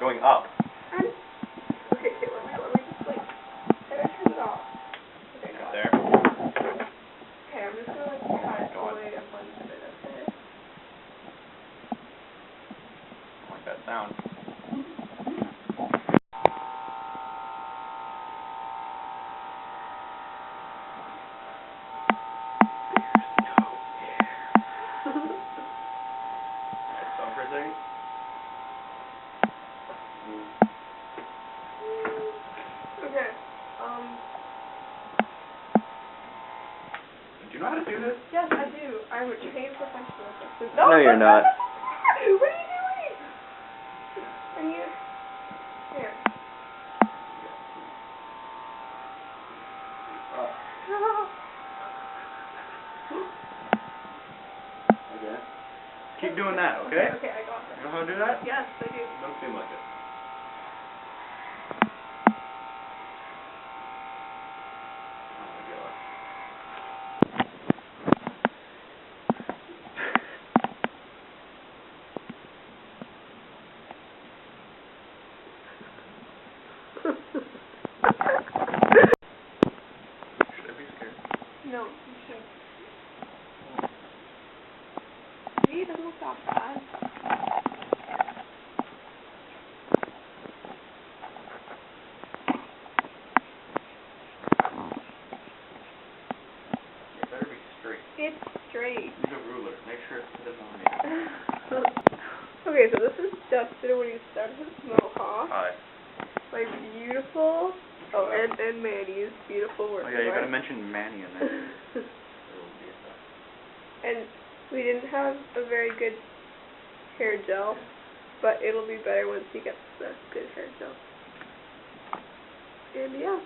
going up. Okay, let me just like turn it off. Okay, got There. it. Okay, I'm just gonna like cut away a bunch of it, okay? I like that sound. Stop for a second. Okay, Do you know how to do this? yes, I do. I'm a trained professional. No, you're not. What are you doing? I need it. Here. Okay. Keep doing that, okay? Okay, I got it. You know how to do that? Yes, I do. Don't seem like it. Should I be scared? No, you shouldn't. See, it doesn't look that bad. It better be straight. It's straight. Use a ruler. Make sure it's to the millimeter. Okay, so this is Dustin when he started his mohawk. Hi. My beautiful, and Manny's beautiful work. Oh yeah, you gotta mention Manny in there. And we didn't have a very good hair gel, but it'll be better once he gets the good hair gel. And yeah.